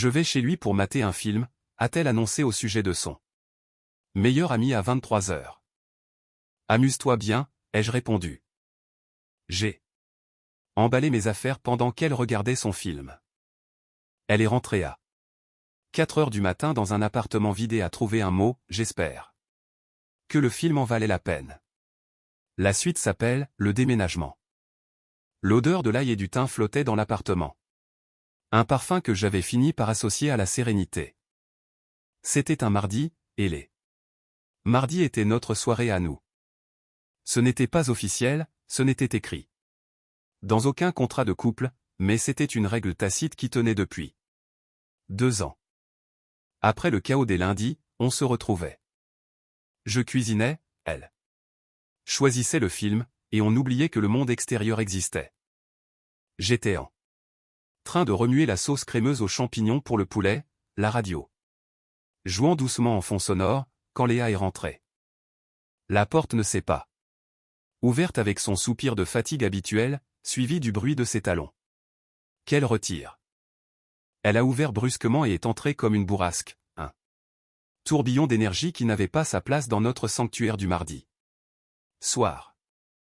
Je vais chez lui pour mater un film, a-t-elle annoncé au sujet de son meilleur ami à 23 heures. Amuse-toi bien, ai-je répondu. J'ai emballé mes affaires pendant qu'elle regardait son film. Elle est rentrée à 4 heures du matin dans un appartement vide et a trouvé un mot, j'espère que le film en valait la peine. La suite s'appelle « Le déménagement ». L'odeur de l'ail et du thym flottait dans l'appartement. Un parfum que j'avais fini par associer à la sérénité. C'était un mardi, et les mardis étaient notre soirée à nous. Ce n'était pas officiel, ce n'était écrit dans aucun contrat de couple, mais c'était une règle tacite qui tenait depuis 2 ans. Après le chaos des lundis, on se retrouvait. Je cuisinais, elle choisissait le film, et on oubliait que le monde extérieur existait. J'étais en train de remuer la sauce crémeuse aux champignons pour le poulet, la radio jouant doucement en fond sonore, quand Léa est rentrée. La porte ne s'est pas ouverte avec son soupir de fatigue habituel, suivi du bruit de ses talons qu'elle retire. Elle a ouvert brusquement et est entrée comme une bourrasque, un tourbillon d'énergie qui n'avait pas sa place dans notre sanctuaire du mardi soir.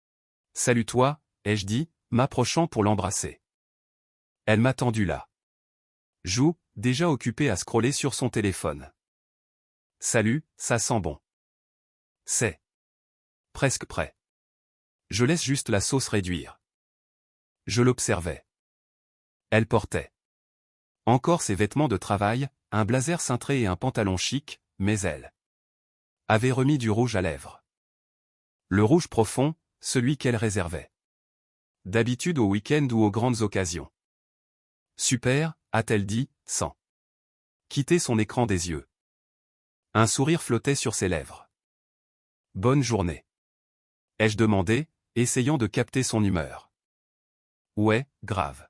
« Salut toi », ai-je dit, m'approchant pour l'embrasser. Elle m'a tendu la joue, déjà occupée à scroller sur son téléphone. « Salut, ça sent bon. C'est presque prêt. Je laisse juste la sauce réduire. » Je l'observais. Elle portait encore ses vêtements de travail, un blazer cintré et un pantalon chic, mais elle avait remis du rouge à lèvres. Le rouge profond, celui qu'elle réservait d'habitude au week-end ou aux grandes occasions. Super, a-t-elle dit, sans quitter son écran des yeux. Un sourire flottait sur ses lèvres. Bonne journée. Ai-je demandé, essayant de capter son humeur. Ouais, grave.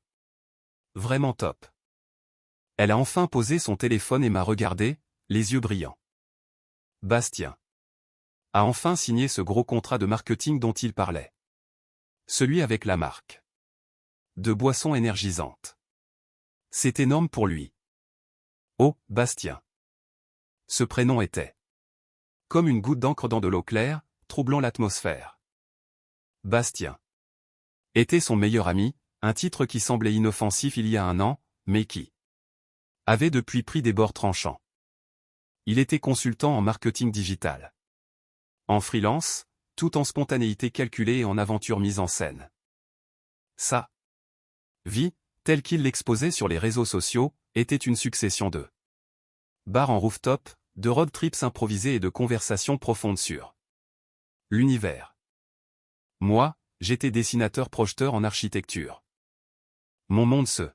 Vraiment top. Elle a enfin posé son téléphone et m'a regardé, les yeux brillants. Bastien a enfin signé ce gros contrat de marketing dont il parlait. Celui avec la marque de boissons énergisantes. C'est énorme pour lui. Oh, Bastien. Ce prénom était comme une goutte d'encre dans de l'eau claire, troublant l'atmosphère. Bastien était son meilleur ami, un titre qui semblait inoffensif il y a 1 an, mais qui avait depuis pris des bords tranchants. Il était consultant en marketing digital. En freelance, tout en spontanéité calculée et en aventure mise en scène. Sa vie, telle qu'il l'exposait sur les réseaux sociaux, était une succession de bars en rooftop, de road trips improvisés et de conversations profondes sur l'univers. Moi, j'étais dessinateur-projeteur en architecture. Mon monde se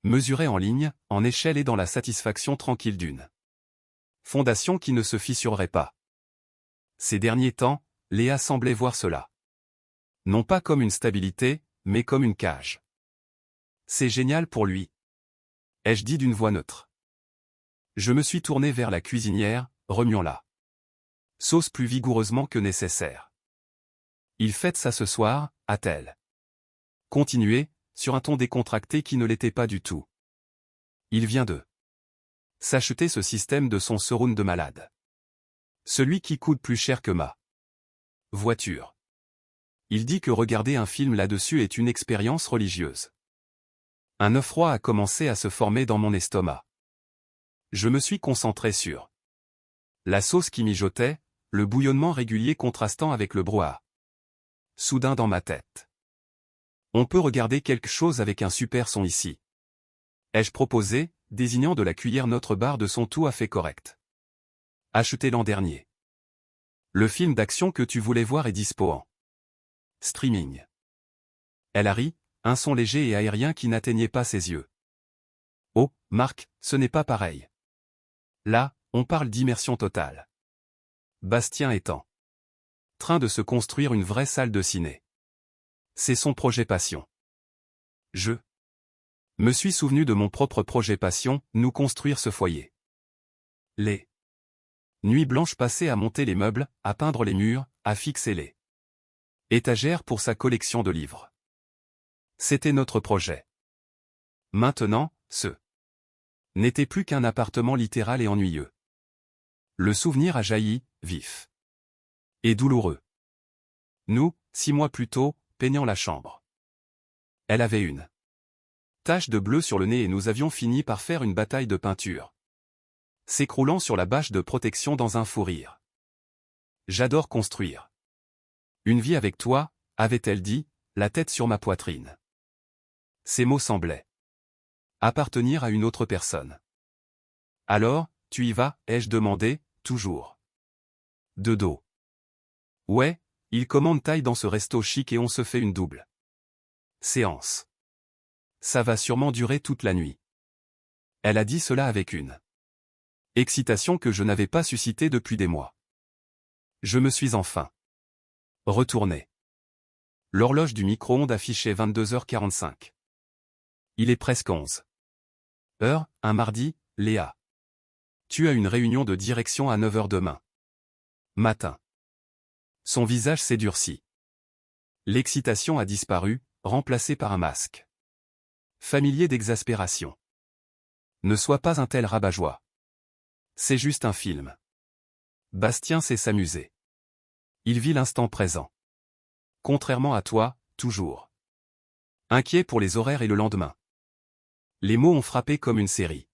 mesurait en ligne, en échelle et dans la satisfaction tranquille d'une fondation qui ne se fissurerait pas. Ces derniers temps, Léa semblait voir cela. Non pas comme une stabilité, mais comme une cage. C'est génial pour lui, ai-je dit d'une voix neutre. Je me suis tourné vers la cuisinière, remuant la sauce plus vigoureusement que nécessaire. Il fête ça ce soir, a-t-elle continué, sur un ton décontracté qui ne l'était pas du tout. Il vient de s'acheter ce système de son surround de malade. Celui qui coûte plus cher que ma voiture. Il dit que regarder un film là-dessus est une expérience religieuse. Un œuf froid a commencé à se former dans mon estomac. Je me suis concentré sur la sauce qui mijotait, le bouillonnement régulier contrastant avec le brouhaha soudain dans ma tête. On peut regarder quelque chose avec un super son ici. Ai-je proposé, désignant de la cuillère notre barre de son tout à fait correct. Acheté l'an dernier. Le film d'action que tu voulais voir est dispo en streaming. Elle a ri, un son léger et aérien qui n'atteignait pas ses yeux. Oh, Marc, ce n'est pas pareil. Là, on parle d'immersion totale. Bastien est en train de se construire une vraie salle de ciné. C'est son projet passion. Je me suis souvenu de mon propre projet passion, nous construire ce foyer. Les nuits blanches passées à monter les meubles, à peindre les murs, à fixer les étagères pour sa collection de livres. C'était notre projet. Maintenant, ce n'était plus qu'un appartement littéral et ennuyeux. Le souvenir a jailli, vif. Et douloureux. Nous, 6 mois plus tôt, peignant la chambre. Elle avait une tache de bleu sur le nez et nous avions fini par faire une bataille de peinture. S'écroulant sur la bâche de protection dans un fou rire. J'adore construire. Une vie avec toi, avait-elle dit, la tête sur ma poitrine. Ces mots semblaient appartenir à une autre personne. Alors, tu y vas, ai-je demandé, toujours. De dos. Ouais, il commande taille dans ce resto chic et on se fait une double séance. Ça va sûrement durer toute la nuit. Elle a dit cela avec une excitation que je n'avais pas suscitée depuis des mois. Je me suis enfin retourné. L'horloge du micro-ondes affichait 22h45. Il est presque 11h, un mardi, Léa. Tu as une réunion de direction à 9h demain matin. Son visage s'est durci. L'excitation a disparu, remplacée par un masque familier d'exaspération. Ne sois pas un tel rabat-joie. C'est juste un film. Bastien sait s'amuser. Il vit l'instant présent. Contrairement à toi, toujours inquiet pour les horaires et le lendemain. Les mots ont frappé comme une série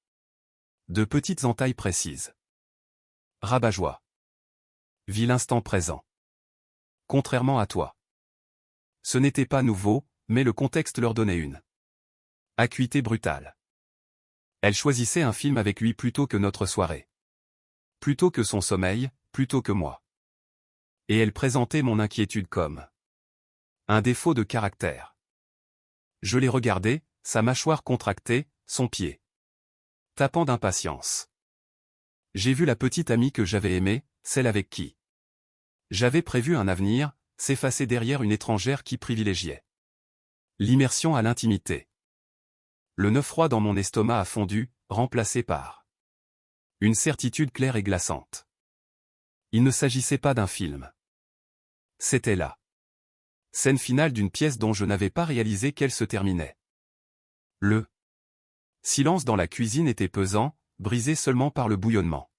de petites entailles précises. Rabat-joie. Vit l'instant présent. Contrairement à toi. Ce n'était pas nouveau, mais le contexte leur donnait une acuité brutale. Elle choisissait un film avec lui plutôt que notre soirée. Plutôt que son sommeil, plutôt que moi. Et elle présentait mon inquiétude comme un défaut de caractère. Je l'ai regardé, sa mâchoire contractée, son pied tapant d'impatience. J'ai vu la petite amie que j'avais aimée, celle avec qui j'avais prévu un avenir, s'effacer derrière une étrangère qui privilégiait l'immersion à l'intimité. Le nœud froid dans mon estomac a fondu, remplacé par une certitude claire et glaçante. Il ne s'agissait pas d'un film. C'était la scène finale d'une pièce dont je n'avais pas réalisé qu'elle se terminait. Le silence dans la cuisine était pesant, brisé seulement par le bouillonnement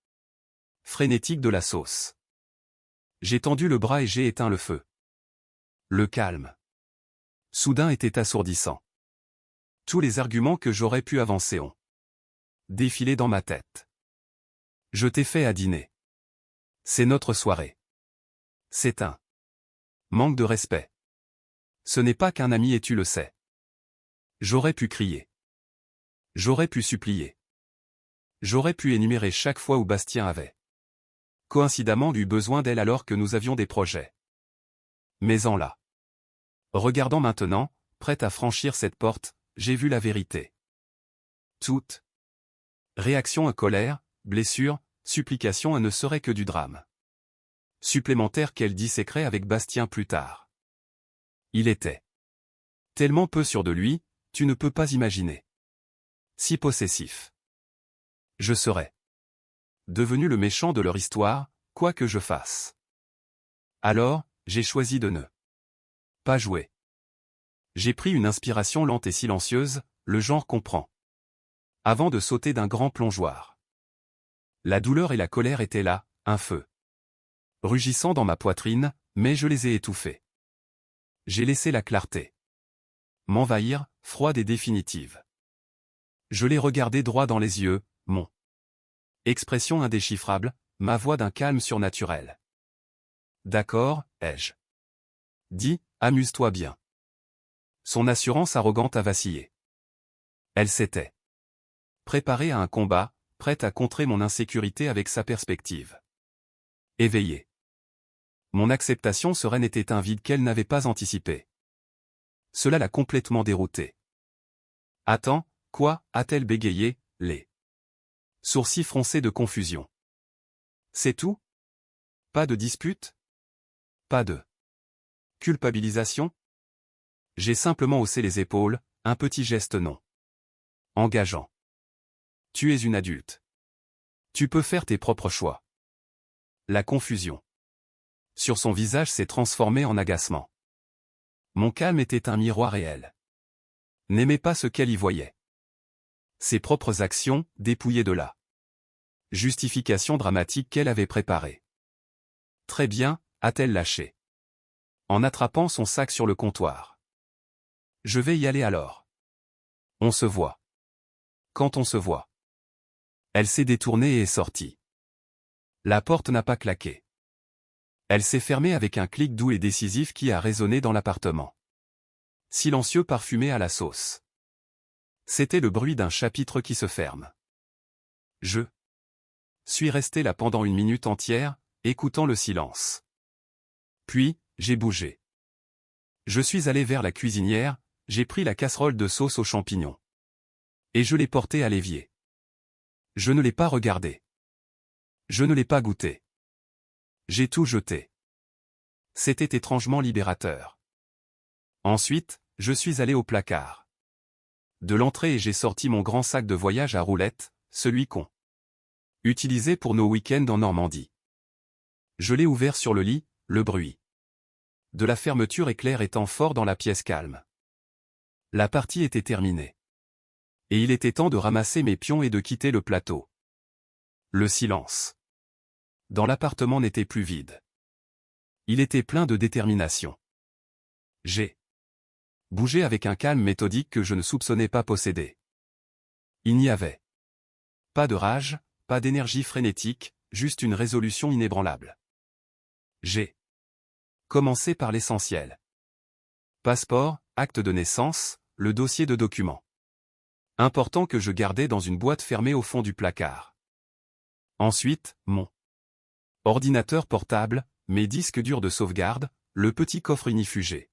frénétique de la sauce. J'ai tendu le bras et j'ai éteint le feu. Le calme soudain était assourdissant. Tous les arguments que j'aurais pu avancer ont défilé dans ma tête. Je t'ai fait à dîner. C'est notre soirée. C'est un manque de respect. Ce n'est pas qu'un ami et tu le sais. J'aurais pu crier. J'aurais pu supplier. J'aurais pu énumérer chaque fois où Bastien avait coïncidemment eu besoin d'elle alors que nous avions des projets. Mais en là. Regardant maintenant, prête à franchir cette porte, j'ai vu la vérité. Toute réaction à colère, blessure, supplication ne serait que du drame supplémentaire qu'elle disséquerait avec Bastien plus tard. Il était tellement peu sûr de lui, tu ne peux pas imaginer. Si possessif. Je serais devenu le méchant de leur histoire, quoi que je fasse. Alors, j'ai choisi de ne pas jouer. J'ai pris une inspiration lente et silencieuse, le genre comprend. Avant de sauter d'un grand plongeoir. La douleur et la colère étaient là, un feu rugissant dans ma poitrine, mais je les ai étouffés. J'ai laissé la clarté m'envahir, froide et définitive. Je l'ai regardé droit dans les yeux, mon expression indéchiffrable, ma voix d'un calme surnaturel. D'accord, ai-je dit, amuse-toi bien. Son assurance arrogante a vacillé. Elle s'était préparée à un combat, prête à contrer mon insécurité avec sa perspective. Éveillée. Mon acceptation sereine était un vide qu'elle n'avait pas anticipé. Cela l'a complètement déroutée. Attends, quoi, a-t-elle bégayé, les sourcils froncés de confusion. C'est tout? Pas de dispute? Pas de culpabilisation? J'ai simplement haussé les épaules, un petit geste non engageant. Tu es une adulte. Tu peux faire tes propres choix. La confusion sur son visage s'est transformée en agacement. Mon calme était un miroir réel. N'aimait pas ce qu'elle y voyait. Ses propres actions, dépouillées de la justification dramatique qu'elle avait préparée. Très bien, a-t-elle lâché, en attrapant son sac sur le comptoir. Je vais y aller alors. On se voit. Quand on se voit. Elle s'est détournée et est sortie. La porte n'a pas claqué. Elle s'est fermée avec un clic doux et décisif qui a résonné dans l'appartement. Silencieux, parfumé à la sauce. C'était le bruit d'un chapitre qui se ferme. Je suis resté là pendant une minute entière, écoutant le silence. Puis, j'ai bougé. Je suis allé vers la cuisinière, j'ai pris la casserole de sauce aux champignons. Et je l'ai portée à l'évier. Je ne l'ai pas regardée. Je ne l'ai pas goûtée. J'ai tout jeté. C'était étrangement libérateur. Ensuite, je suis allé au placard de l'entrée et j'ai sorti mon grand sac de voyage à roulettes, celui qu'on utilisait pour nos week-ends en Normandie. Je l'ai ouvert sur le lit, le bruit de la fermeture éclair étant fort dans la pièce calme. La partie était terminée. Et il était temps de ramasser mes pions et de quitter le plateau. Le silence dans l'appartement n'était plus vide. Il était plein de détermination. J'ai bougé avec un calme méthodique que je ne soupçonnais pas posséder. Il n'y avait pas de rage, pas d'énergie frénétique, juste une résolution inébranlable. J'ai commencé par l'essentiel. Passeport, acte de naissance, le dossier de documents. Important que je gardais dans une boîte fermée au fond du placard. Ensuite, mon ordinateur portable, mes disques durs de sauvegarde, le petit coffre unifugé.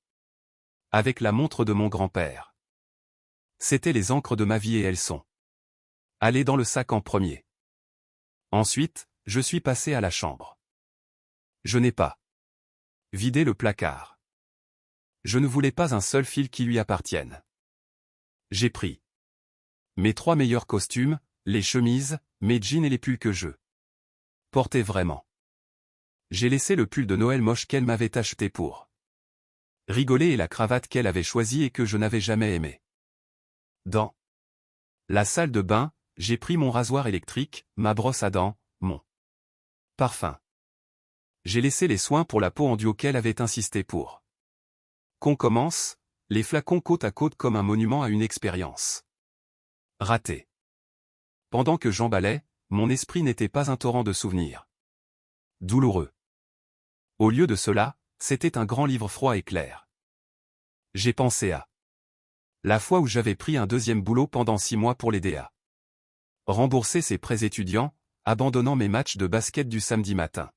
Avec la montre de mon grand-père. C'étaient les encres de ma vie et elles sont allées dans le sac en premier. Ensuite, je suis passé à la chambre. Je n'ai pas vidé le placard. Je ne voulais pas un seul fil qui lui appartienne. J'ai pris mes 3 meilleurs costumes, les chemises, mes jeans et les pulls que je portais vraiment. J'ai laissé le pull de Noël moche qu'elle m'avait acheté pour rigoler et la cravate qu'elle avait choisie et que je n'avais jamais aimée. Dans la salle de bain, j'ai pris mon rasoir électrique, ma brosse à dents, mon parfum. J'ai laissé les soins pour la peau en duo qu'elle avait insisté pour qu'on commence, les flacons côte à côte comme un monument à une expérience ratée. Pendant que j'emballais, mon esprit n'était pas un torrent de souvenirs douloureux. Au lieu de cela, c'était un grand livre froid et clair. J'ai pensé à la fois où j'avais pris un deuxième boulot pendant 6 mois pour l'aider à rembourser ses prêts étudiants, abandonnant mes matchs de basket du samedi matin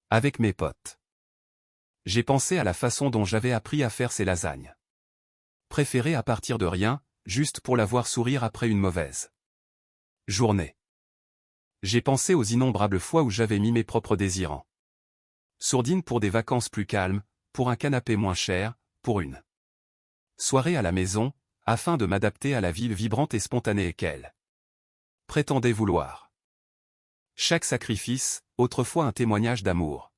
avec mes potes. J'ai pensé à la façon dont j'avais appris à faire ces lasagnes préférées à partir de rien, juste pour la voir sourire après une mauvaise journée. J'ai pensé aux innombrables fois où j'avais mis mes propres désirs en sourdine pour des vacances plus calmes, pour un canapé moins cher, pour une soirée à la maison, afin de m'adapter à la ville vibrante et spontanée qu'elle prétendait vouloir. Chaque sacrifice, autrefois un témoignage d'amour,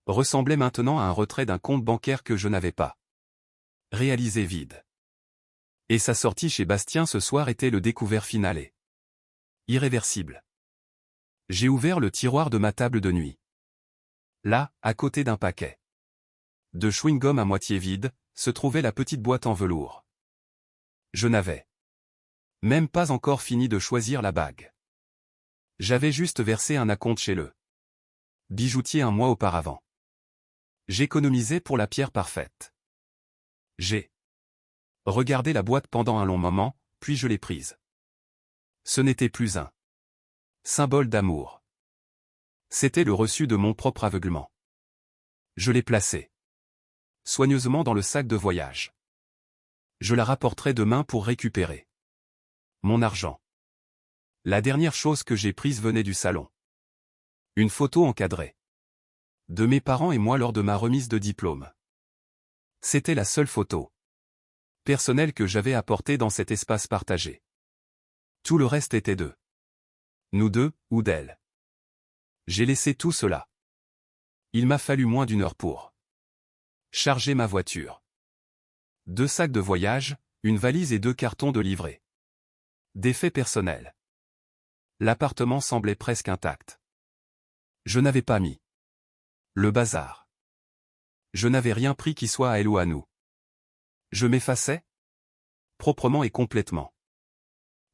ressemblait maintenant à un retrait d'un compte bancaire que je n'avais pas réalisé vide. Et sa sortie chez Bastien ce soir était le découvert final et irréversible. J'ai ouvert le tiroir de ma table de nuit. Là, à côté d'un paquet de chewing-gum à moitié vide, se trouvait la petite boîte en velours. Je n'avais même pas encore fini de choisir la bague. J'avais juste versé un acompte chez le bijoutier un mois auparavant. J'économisais pour la pierre parfaite. J'ai regardé la boîte pendant un long moment, puis je l'ai prise. Ce n'était plus un symbole d'amour. C'était le reçu de mon propre aveuglement. Je l'ai placé soigneusement dans le sac de voyage. Je la rapporterai demain pour récupérer mon argent. La dernière chose que j'ai prise venait du salon. Une photo encadrée de mes parents et moi lors de ma remise de diplôme. C'était la seule photo personnelle que j'avais apportée dans cet espace partagé. Tout le reste était de nous deux, ou d'elle. J'ai laissé tout cela. Il m'a fallu moins d'1 heure pour charger ma voiture. 2 sacs de voyage, une valise et 2 cartons de livret. Des faits personnels. L'appartement semblait presque intact. Je n'avais pas mis le bazar. Je n'avais rien pris qui soit à elle ou à nous. Je m'effaçais proprement et complètement.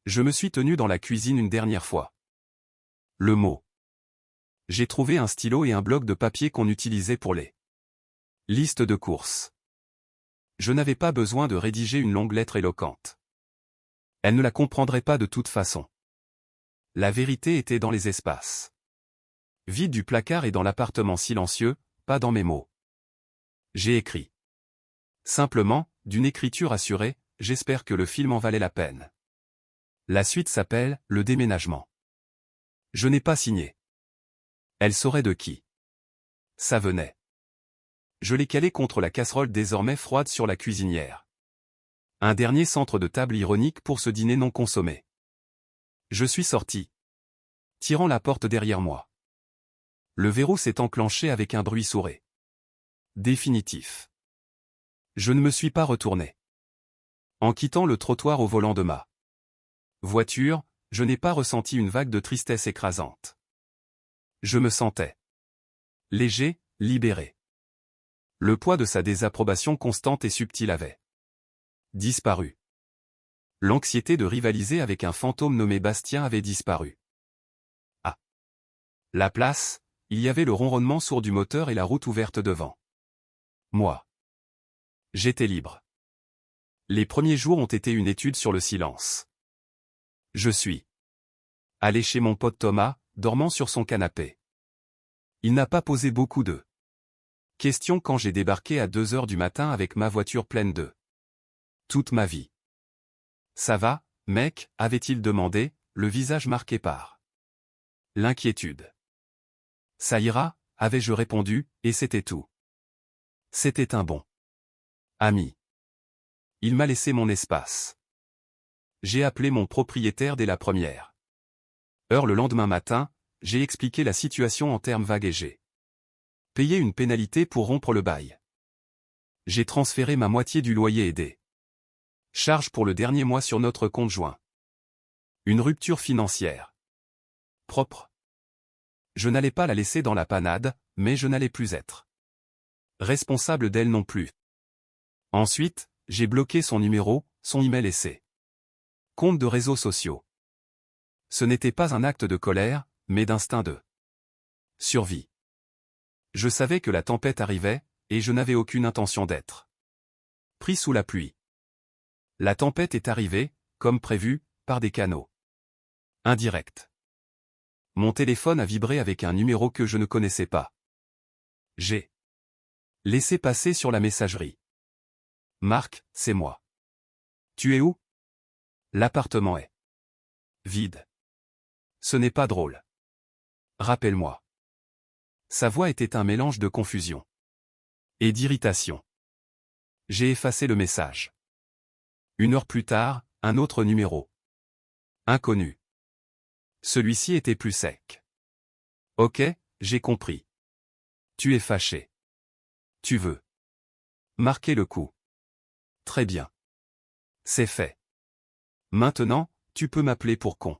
Je me suis tenu dans la cuisine une dernière fois. Le mot. J'ai trouvé un stylo et un bloc de papier qu'on utilisait pour les listes de courses. Je n'avais pas besoin de rédiger une longue lettre éloquente. Elle ne la comprendrait pas de toute façon. La vérité était dans les espaces vides du placard et dans l'appartement silencieux, pas dans mes mots. J'ai écrit. Simplement, d'une écriture assurée, j'espère que le film en valait la peine. La suite s'appelle « Le déménagement ». Je n'ai pas signé. Elle saurait de qui ça venait. Je l'ai calé contre la casserole désormais froide sur la cuisinière. Un dernier centre de table ironique pour ce dîner non consommé. Je suis sorti, tirant la porte derrière moi. Le verrou s'est enclenché avec un bruit sourd. Définitif. Je ne me suis pas retourné. En quittant le trottoir au volant de ma voiture, je n'ai pas ressenti une vague de tristesse écrasante. Je me sentais léger, libéré. Le poids de sa désapprobation constante et subtile avait disparu. L'anxiété de rivaliser avec un fantôme nommé Bastien avait disparu. À la place, il y avait le ronronnement sourd du moteur et la route ouverte devant moi. J'étais libre. Les premiers jours ont été une étude sur le silence. Je suis allé chez mon pote Thomas, dormant sur son canapé. Il n'a pas posé beaucoup de questions quand j'ai débarqué à 2 heures du matin avec ma voiture pleine de toute ma vie. Ça va, mec, avait-il demandé, le visage marqué par l'inquiétude. Ça ira, avais-je répondu, et c'était tout. C'était un bon ami. Il m'a laissé mon espace. J'ai appelé mon propriétaire dès la première heure le lendemain matin, j'ai expliqué la situation en termes vagues et j'ai payé une pénalité pour rompre le bail. J'ai transféré ma moitié du loyer et des charges pour le dernier mois sur notre compte joint. Une rupture financière propre. Je n'allais pas la laisser dans la panade, mais je n'allais plus être responsable d'elle non plus. Ensuite, j'ai bloqué son numéro, son email et ses comptes de réseaux sociaux. Ce n'était pas un acte de colère, mais d'instinct de survie. Je savais que la tempête arrivait, et je n'avais aucune intention d'être pris sous la pluie. La tempête est arrivée, comme prévu, par des canaux indirects. Mon téléphone a vibré avec un numéro que je ne connaissais pas. J'ai laissé passer sur la messagerie. Marc, c'est moi. Tu es où? L'appartement est vide. Ce n'est pas drôle. Rappelle-moi. Sa voix était un mélange de confusion et d'irritation. J'ai effacé le message. 1 heure plus tard, un autre numéro. Inconnu. Celui-ci était plus sec. Ok, j'ai compris. Tu es fâché. Tu veux marquer le coup. Très bien. C'est fait. Maintenant, tu peux m'appeler pour con.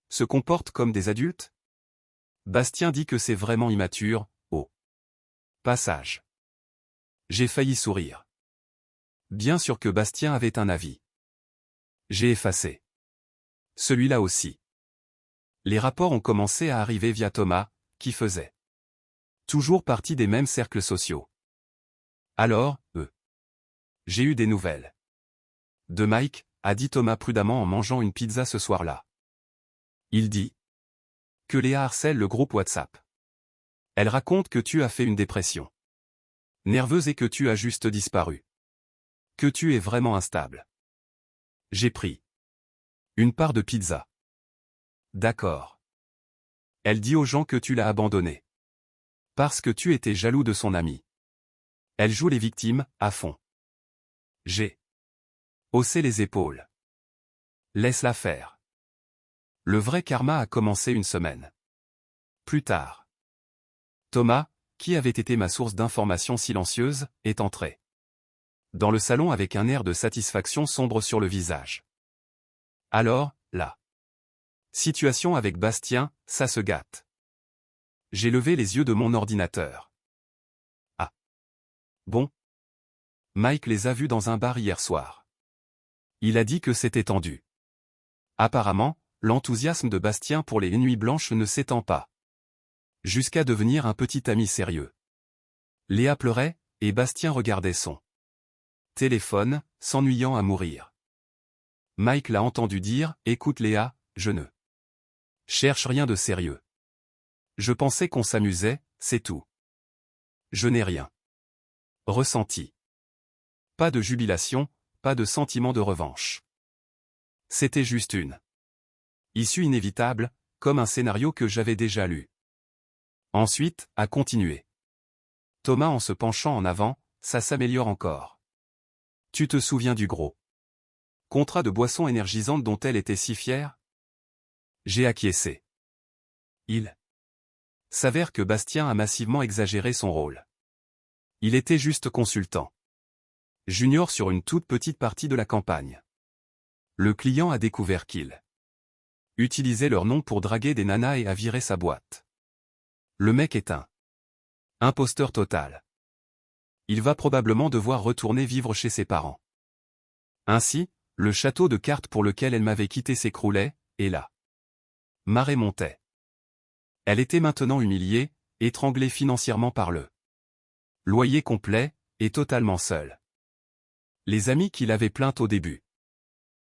Se comporte comme des adultes? Bastien dit que c'est vraiment immature, au passage. J'ai failli sourire. Bien sûr que Bastien avait un avis. J'ai effacé celui-là aussi. Les rapports ont commencé à arriver via Thomas, qui faisait toujours partie des mêmes cercles sociaux. Alors, j'ai eu des nouvelles. De Mike, a dit Thomas prudemment en mangeant une pizza ce soir-là. Il dit que Léa harcèle le groupe WhatsApp. Elle raconte que tu as fait une dépression nerveuse et que tu as juste disparu. Que tu es vraiment instable. J'ai pris une part de pizza. D'accord. Elle dit aux gens que tu l'as abandonné. Parce que tu étais jaloux de son ami. Elle joue les victimes, à fond. J'ai haussé les épaules. Laisse-la faire. Le vrai karma a commencé une semaine plus tard. Thomas, qui avait été ma source d'informations silencieuse, est entré dans le salon avec un air de satisfaction sombre sur le visage. Alors, la situation avec Bastien, ça se gâte. J'ai levé les yeux de mon ordinateur. Ah. Bon. Mike les a vus dans un bar hier soir. Il a dit que c'était tendu. Apparemment, l'enthousiasme de Bastien pour les nuits blanches ne s'étend pas. Jusqu'à devenir un petit ami sérieux. Léa pleurait, et Bastien regardait son téléphone, s'ennuyant à mourir. Mike l'a entendu dire « Écoute Léa, je ne cherche rien de sérieux. Je pensais qu'on s'amusait, c'est tout. Je n'ai rien ressenti. Pas de jubilation, pas de sentiment de revanche. C'était juste une issue inévitable, comme un scénario que j'avais déjà lu. » Ensuite, a continué. Thomas en se penchant en avant, ça s'améliore encore. Tu te souviens du gros contrat de boisson énergisante dont elle était si fière? J'ai acquiescé. Il s'avère que Bastien a massivement exagéré son rôle. Il était juste consultant junior sur une toute petite partie de la campagne. Le client a découvert qu'il utilisait leur nom pour draguer des nanas et a viré sa boîte. Le mec est un imposteur total. Il va probablement devoir retourner vivre chez ses parents. Ainsi, le château de cartes pour lequel elle m'avait quitté s'écroulait, et la marée montait. Elle était maintenant humiliée, étranglée financièrement par le loyer complet, et totalement seule. Les amis qui l'avaient plainte au début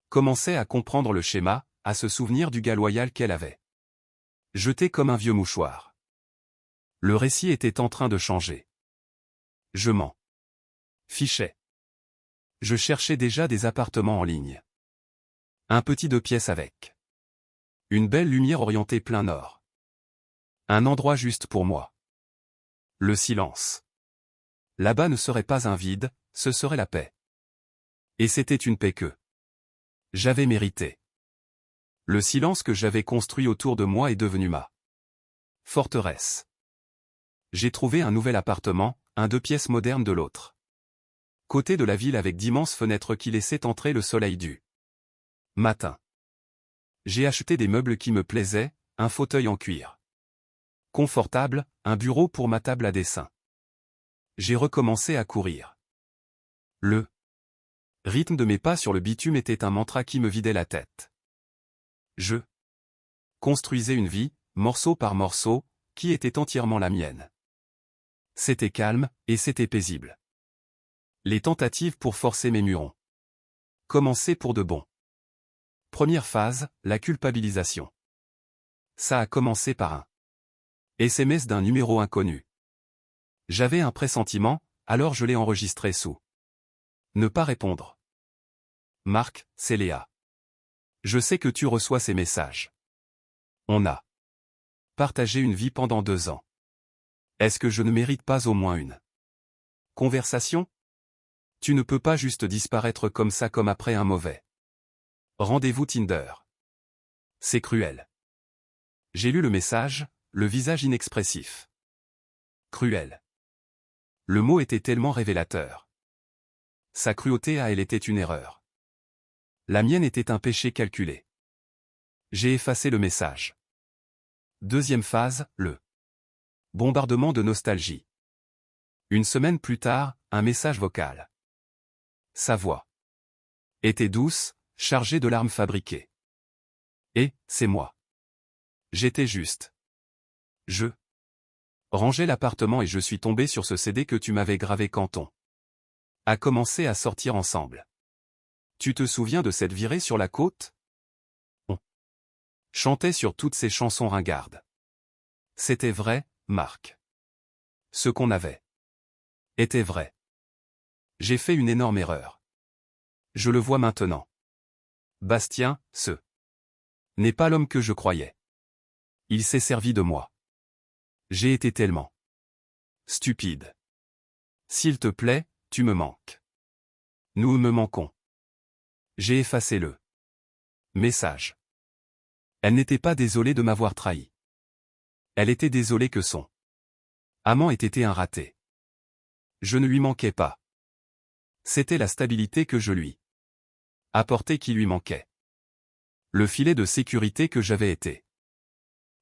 commençaient à comprendre le schéma, à se souvenir du gars loyal qu'elle avait jeté comme un vieux mouchoir. Le récit était en train de changer. Je m'en fichais. Je cherchais déjà des appartements en ligne. Un petit 2 pièces avec une belle lumière orientée plein nord. Un endroit juste pour moi. Le silence. Là-bas ne serait pas un vide, ce serait la paix. Et c'était une paix que j'avais méritée. Le silence que j'avais construit autour de moi est devenu ma forteresse. J'ai trouvé un nouvel appartement, un 2 pièces moderne de l'autre côté de la ville avec d'immenses fenêtres qui laissaient entrer le soleil du matin. J'ai acheté des meubles qui me plaisaient, un fauteuil en cuir confortable, un bureau pour ma table à dessin. J'ai recommencé à courir. Le rythme de mes pas sur le bitume était un mantra qui me vidait la tête. Je construisais une vie, morceau par morceau, qui était entièrement la mienne. C'était calme, et c'était paisible. Les tentatives pour forcer mes murs ont commencé pour de bon. Première phase, la culpabilisation. Ça a commencé par un SMS d'un numéro inconnu. J'avais un pressentiment, alors je l'ai enregistré sous ne pas répondre. Marc, c'est Léa. Je sais que tu reçois ces messages. On a partagé une vie pendant 2 ans. Est-ce que je ne mérite pas au moins une conversation? Tu ne peux pas juste disparaître comme ça comme après un mauvais rendez-vous Tinder. C'est cruel. J'ai lu le message, le visage inexpressif. Cruel. Le mot était tellement révélateur. Sa cruauté à elle était une erreur. La mienne était un péché calculé. J'ai effacé le message. Deuxième phase, le bombardement de nostalgie. Une semaine plus tard, un message vocal. Sa voix était douce, chargée de larmes fabriquées. Et, c'est moi. J'étais juste. Je rangeais l'appartement et je suis tombé sur ce CD que tu m'avais gravé quand on a commencé à sortir ensemble. Tu te souviens de cette virée sur la côte? On chantait sur toutes ces chansons ringardes. C'était vrai, Marc. Ce qu'on avait était vrai. J'ai fait une énorme erreur. Je le vois maintenant. Bastien, ce n'est pas l'homme que je croyais. Il s'est servi de moi. J'ai été tellement stupide. S'il te plaît, tu me manques. Nous me manquons. J'ai effacé le message. Elle n'était pas désolée de m'avoir trahi. Elle était désolée que son amant ait été un raté. Je ne lui manquais pas. C'était la stabilité que je lui apportais qui lui manquait. Le filet de sécurité que j'avais été.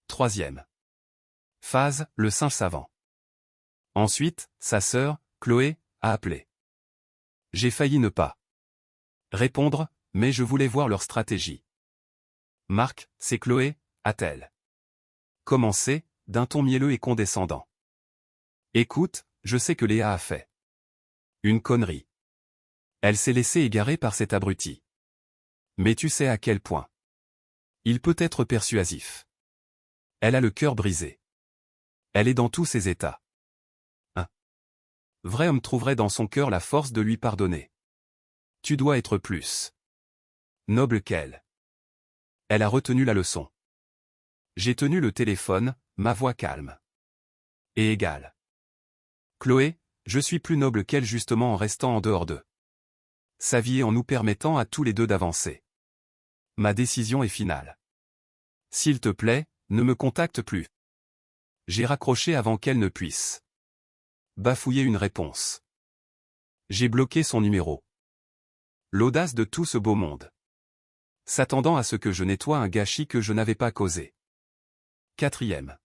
Troisième phase, le singe savant. Ensuite, sa sœur, Chloé, a appelé. J'ai failli ne pas répondre, mais je voulais voir leur stratégie. Marc, c'est Chloé, a-t-elle commencé, d'un ton mielleux et condescendant. Écoute, je sais que Léa a fait une connerie. Elle s'est laissée égarer par cet abruti. Mais tu sais à quel point il peut être persuasif. Elle a le cœur brisé. Elle est dans tous ses états. Un vrai homme trouverait dans son cœur la force de lui pardonner. Tu dois être plus noble qu'elle. Elle a retenu la leçon. J'ai tenu le téléphone, ma voix calme et égale. Chloé, je suis plus noble qu'elle justement en restant en dehors d'eux. Sa vie et en nous permettant à tous les deux d'avancer. Ma décision est finale. S'il te plaît, ne me contacte plus. J'ai raccroché avant qu'elle ne puisse bafouiller une réponse. J'ai bloqué son numéro. L'audace de tout ce beau monde. S'attendant à ce que je nettoie un gâchis que je n'avais pas causé. Quatrième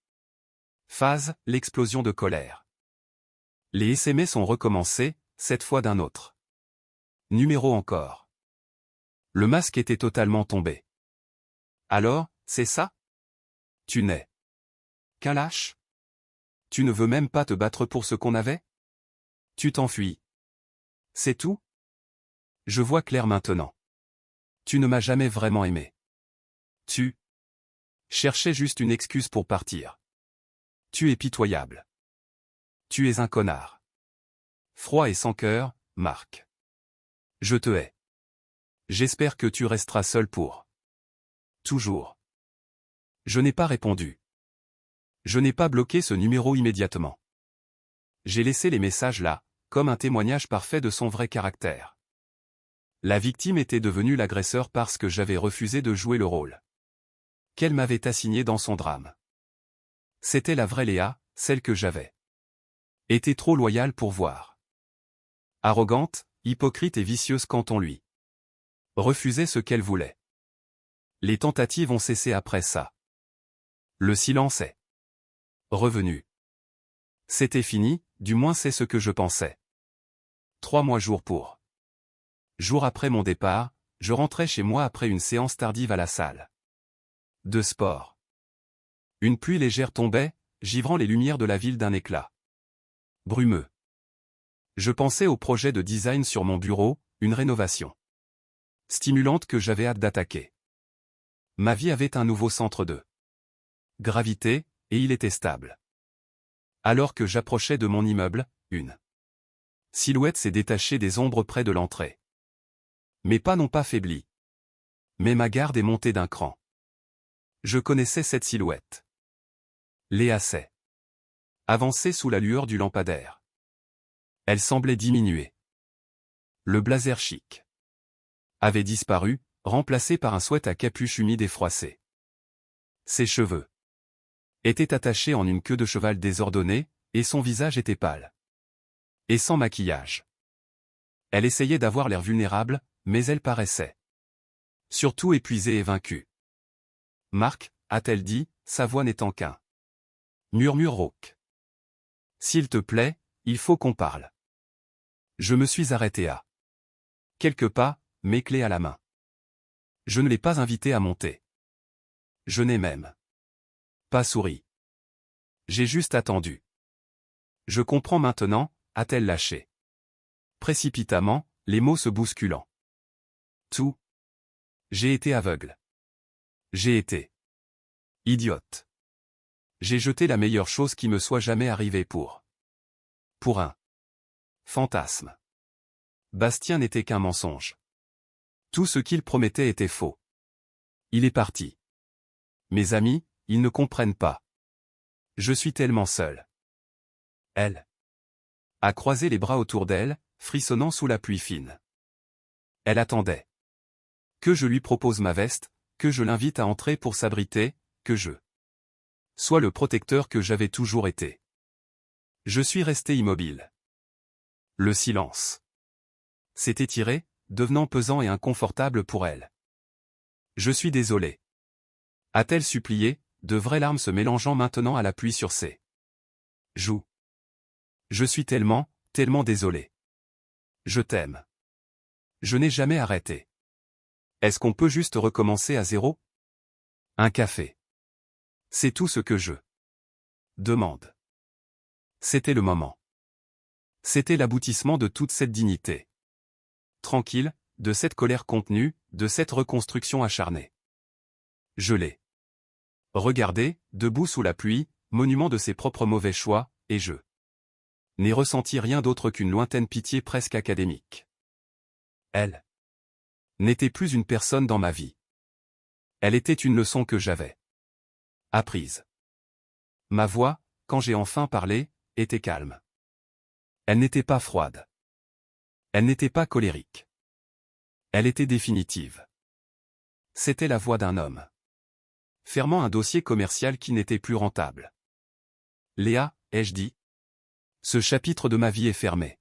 phase, l'explosion de colère. Les SMS ont recommencé, cette fois d'un autre numéro encore. Le masque était totalement tombé. Alors, c'est ça? Tu n'es qu'un lâche? Tu ne veux même pas te battre pour ce qu'on avait? Tu t'enfuis. C'est tout? Je vois clair maintenant. Tu ne m'as jamais vraiment aimé. Tu cherchais juste une excuse pour partir. Tu es pitoyable. Tu es un connard. Froid et sans cœur, Marc. Je te hais. J'espère que tu resteras seul pour toujours. Je n'ai pas répondu. Je n'ai pas bloqué ce numéro immédiatement. J'ai laissé les messages là, comme un témoignage parfait de son vrai caractère. La victime était devenue l'agresseur parce que j'avais refusé de jouer le rôle qu'elle m'avait assigné dans son drame. C'était la vraie Léa, celle que j'avais été trop loyale pour voir. Arrogante, hypocrite et vicieuse quand on lui refusait ce qu'elle voulait. Les tentatives ont cessé après ça. Le silence est revenu. C'était fini, du moins c'est ce que je pensais. 3 mois jour pour jour après mon départ, je rentrais chez moi après une séance tardive à la salle de sport. Une pluie légère tombait, givrant les lumières de la ville d'un éclat brumeux. Je pensais au projet de design sur mon bureau, une rénovation stimulante que j'avais hâte d'attaquer. Ma vie avait un nouveau centre de gravité, et il était stable. Alors que j'approchais de mon immeuble, une silhouette s'est détachée des ombres près de l'entrée. Mes pas n'ont pas faibli. Mais ma garde est montée d'un cran. Je connaissais cette silhouette. Léa s'est avancée sous la lueur du lampadaire. Elle semblait diminuer. Le blazer chic avait disparu, remplacé par un sweat à capuche humide et froissé. Ses cheveux étaient attachés en une queue de cheval désordonnée, et son visage était pâle et sans maquillage. Elle essayait d'avoir l'air vulnérable, mais elle paraissait surtout épuisée et vaincue. Marc, a-t-elle dit, sa voix n'étant qu'un murmure rauque. S'il te plaît, il faut qu'on parle. Je me suis arrêté à quelques pas, mes clés à la main. Je ne l'ai pas invitée à monter. Je n'ai même pas souri. J'ai juste attendu. Je comprends maintenant, a-t-elle lâché précipitamment, les mots se bousculant. Tout. J'ai été aveugle. J'ai été idiote. J'ai jeté la meilleure chose qui me soit jamais arrivée pour un fantasme. Bastien n'était qu'un mensonge. Tout ce qu'il promettait était faux. Il est parti. Mes amis, ils ne comprennent pas. Je suis tellement seul. Elle a croisé les bras autour d'elle, frissonnant sous la pluie fine. Elle attendait que je lui propose ma veste, que je l'invite à entrer pour s'abriter, que je sois le protecteur que j'avais toujours été. Je suis resté immobile. Le silence s'est étiré, devenant pesant et inconfortable pour elle. Je suis désolé. A-t-elle supplié, de vraies larmes se mélangeant maintenant à la pluie sur ses joues. Je suis tellement, tellement désolé. Je t'aime. Je n'ai jamais arrêté. Est-ce qu'on peut juste recommencer à zéro? Un café. C'est tout ce que je demande. C'était le moment. C'était l'aboutissement de toute cette dignité. Tranquille, de cette colère contenue, de cette reconstruction acharnée. Je l'ai regardé, debout sous la pluie, monument de ses propres mauvais choix, et je n'ai ressenti rien d'autre qu'une lointaine pitié presque académique. Elle n'était plus une personne dans ma vie. Elle était une leçon que j'avais apprise. Ma voix, quand j'ai enfin parlé, était calme. Elle n'était pas froide. Elle n'était pas colérique. Elle était définitive. C'était la voix d'un homme fermant un dossier commercial qui n'était plus rentable. Léa, ai-je dit? Ce chapitre de ma vie est fermé.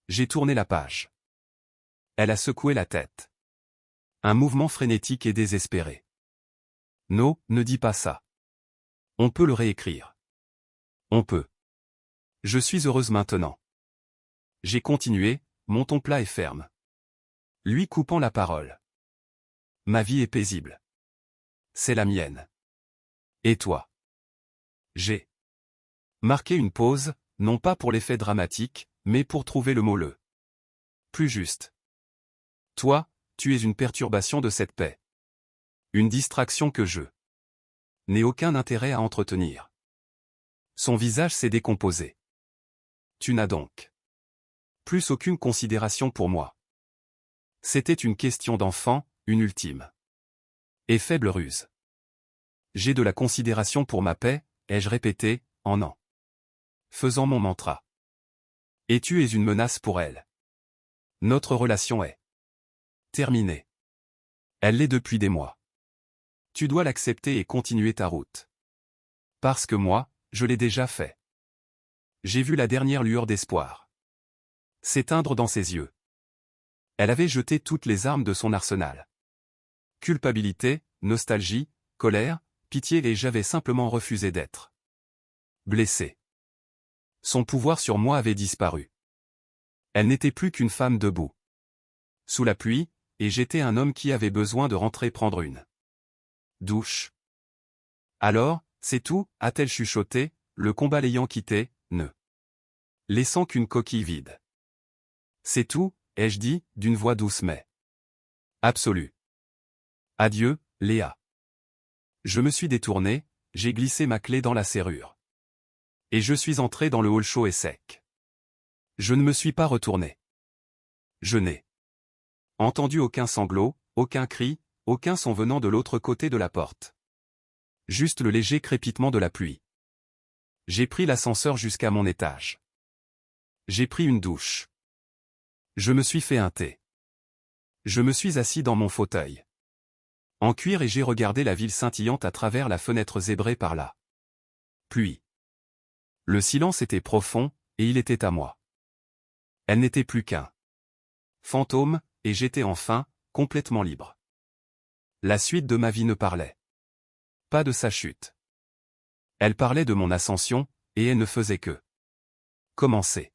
J'ai tourné la page. Elle a secoué la tête. Un mouvement frénétique et désespéré. Non, ne dis pas ça. On peut le réécrire. On peut. Je suis heureuse maintenant. J'ai continué, mon ton plat et ferme. Lui coupant la parole. Ma vie est paisible. C'est la mienne. Et toi? J'ai marqué une pause, non pas pour l'effet dramatique, mais pour trouver le mot le plus juste. Toi, tu es une perturbation de cette paix. Une distraction que je n'ai aucun intérêt à entretenir. Son visage s'est décomposé. Tu n'as donc plus aucune considération pour moi. C'était une question d'enfant, une ultime et faible ruse. J'ai de la considération pour ma paix, ai-je répété, en faisant mon mantra. Et tu es une menace pour elle. Notre relation est terminée. Elle l'est depuis des mois. Tu dois l'accepter et continuer ta route. Parce que moi, je l'ai déjà fait. J'ai vu la dernière lueur d'espoir s'éteindre dans ses yeux. Elle avait jeté toutes les armes de son arsenal. Culpabilité, nostalgie, colère, pitié et j'avais simplement refusé d'être blessé. Son pouvoir sur moi avait disparu. Elle n'était plus qu'une femme debout sous la pluie, et j'étais un homme qui avait besoin de rentrer prendre une douche. Alors, c'est tout, a-t-elle chuchoté, le combat l'ayant quitté, ne laissant qu'une coquille vide. C'est tout, ai-je dit, d'une voix douce mais absolue. Adieu, Léa. Je me suis détourné, j'ai glissé ma clé dans la serrure. Et je suis entré dans le hall chaud et sec. Je ne me suis pas retourné. Je n'ai entendu aucun sanglot, aucun cri, aucun son venant de l'autre côté de la porte. Juste le léger crépitement de la pluie. J'ai pris l'ascenseur jusqu'à mon étage. J'ai pris une douche. Je me suis fait un thé. Je me suis assis dans mon fauteuil en cuir et j'ai regardé la ville scintillante à travers la fenêtre zébrée par la pluie. Le silence était profond, et il était à moi. Elle n'était plus qu'un fantôme, et j'étais enfin, complètement libre. La suite de ma vie ne parlait pas de sa chute. Elle parlait de mon ascension, et elle ne faisait que commencer.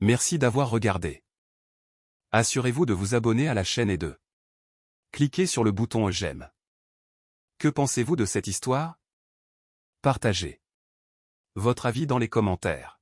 Merci d'avoir regardé. Assurez-vous de vous abonner à la chaîne et de cliquer sur le bouton j'aime. Que pensez-vous de cette histoire? Partagez votre avis dans les commentaires.